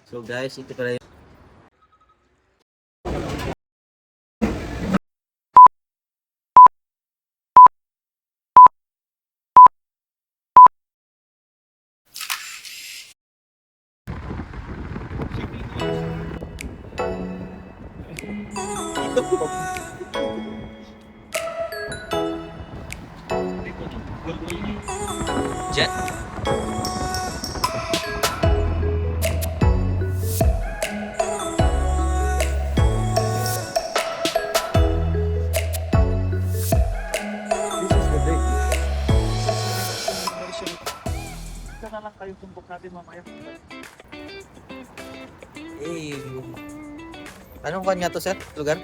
So guys, ito pala yung jet. Na lang kayo tumbok natin mamaya. Eh, anong kanya to, sir? Lugar?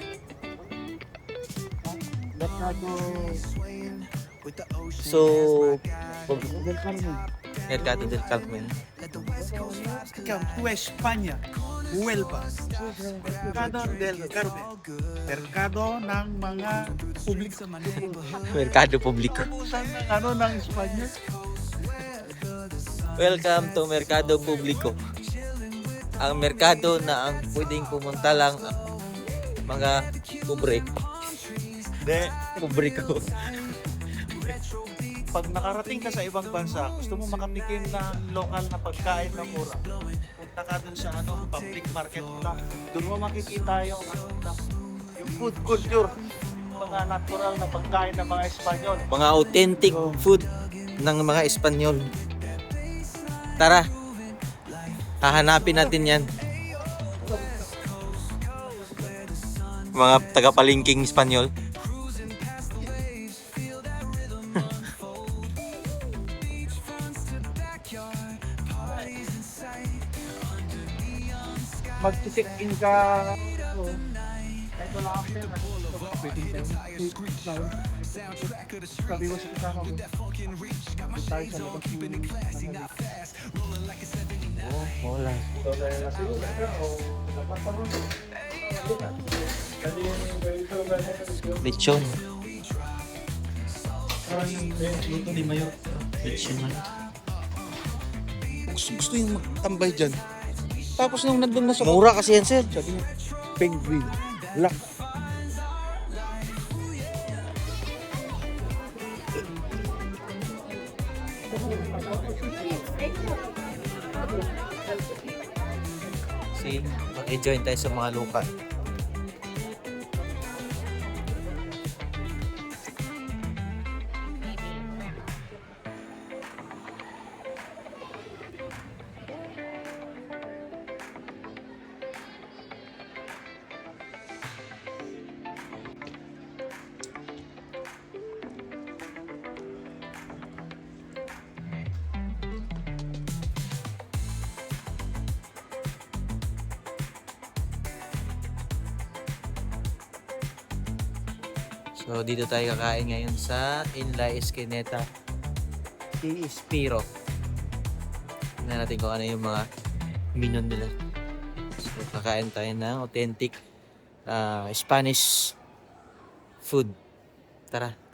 Mercado So, del Carmen. Mercado del Carmen. Campo España, Huelva, Mercado del Carmen, Merkado ng mga publiko. Merkado Publiko. Ubusan ng ng Espanya. Welcome to Merkado Publiko. Ang merkado na ang pwedeng pumunta lang ang mga pobre. Hindi. Publiko. Pag nakarating ka sa ibang bansa, gusto mo makatikim ng lokal na pagkain na mura. Punta ka dun sa public market na. Doon mo makikita yung yung food culture. Mga natural na pagkain ng mga Espanyol. Mga authentic food ng mga Espanyol. Tara, hahanapin natin yan. Mga taga-palengking Espanyol. Mag-check in ka. Ito lang ako sir. Sabi mo sa kasama mo. Tayo sa labas. Wala. Lechon. Luto ni Mayo. Lechon man. Gusto yung magtambay dyan. Tapos nung nandun na sa Mura kasi yan, sir. sabi niya, penguin, black. See, mag-enjoy tayo sa mga lupa. So, dito tayo kakain ngayon sa Inla Esquineta Ispiro. Tingnan natin kung ano yung mga menu nila. So, kakain tayo ng authentic Spanish food. Tara.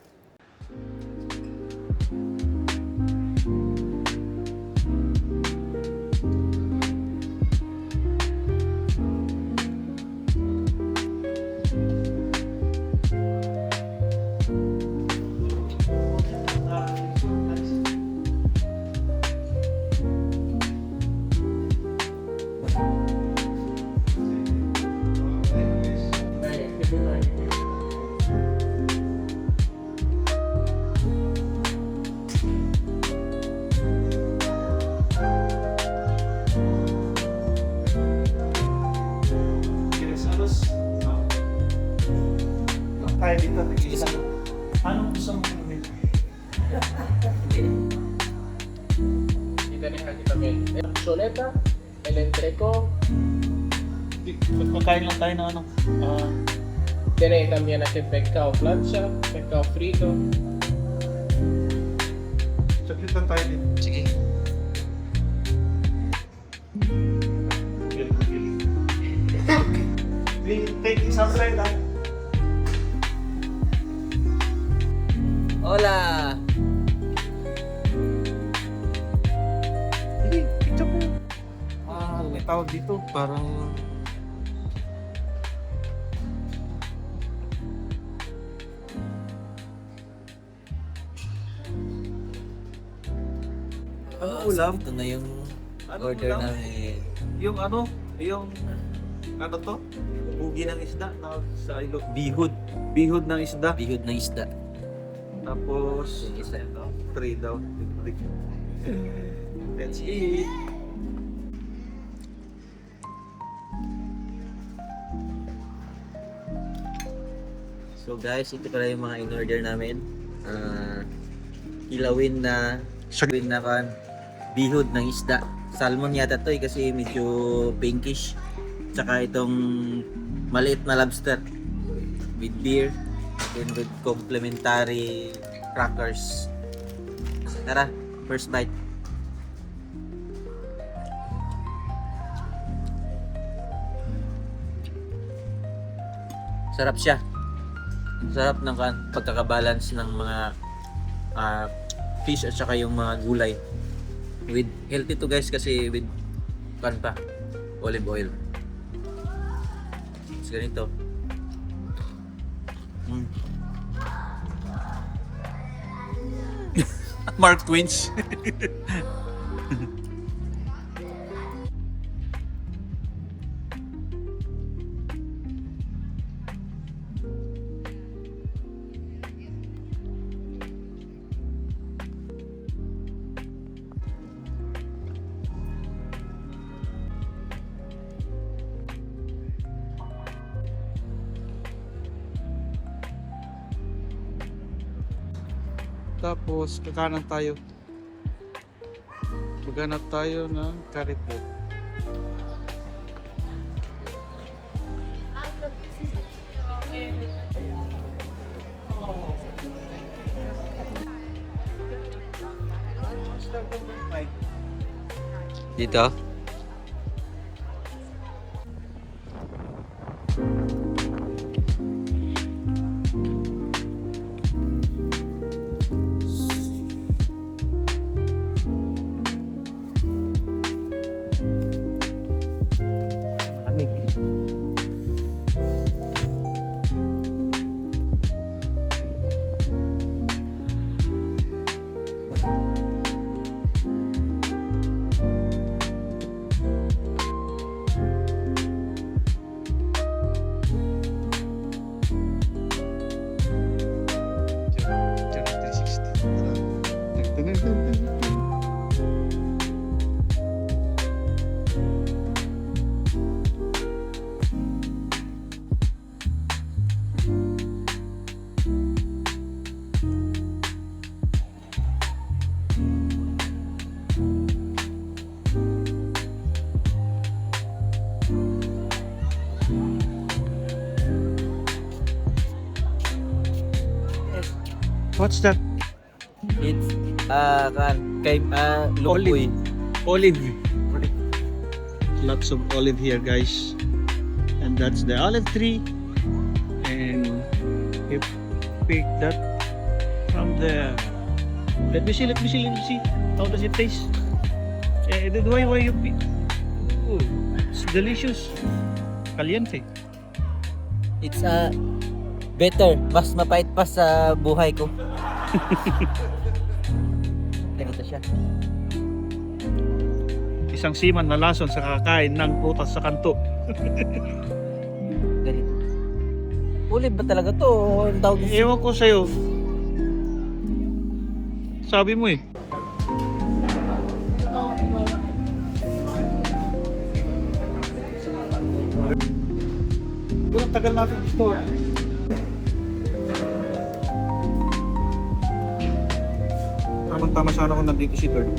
Tayo dito, nag-iisa. Anong gusto mo gawin? Y tenés aquí también el chuleta, el entreco, Magpakain lang tayo ng tenés también aquí pescado plancha, pescado frito. saglit lang tayo dito. Sige. Take isang slide ah. Hola! Hindi, picture mo. tawag dito? Parang ulam? Ito na yung Ano order ulam? namin. Yung ano to? Ugi ng isda, tawag sa ilo. Bihod. Bihod ng isda. Bihod ng isda. Tapos, Yung isa. 3 daw. Let's eat. So guys, ito pala yung mga in-order namin. Kilawin na bihod ng isda. Salmon yata to kasi medyo pinkish. Tsaka itong maliit na lobster with beer and with complimentary crackers. Tara, first bite. Sarap siya. Sarap ng pagkakabalance ng mga fish at saka yung mga gulay. With healthy to guys kasi with olive oil. It's ganito. Mark Twins. Tapos kakanan tayo. Maghanap tayo ng curry pot. Dito. What's that? It's lupoy. Olive. Lots of olive here, guys. And that's the olive tree. And you pick that from the. Let me see. How does it taste? Why you pick? Oh, it's delicious. Caliente. It's better. Mas mapait pa sa buhay ko. Ganito siya. Isang seaman na lason sa kakain ng prutas sa kanto. Ganito. Olive ba talaga to? O ang tawag niya? Ewan ko sa'yo. Sabi mo eh. Ang tagal natin dito. Tama sana kung nandito si Third.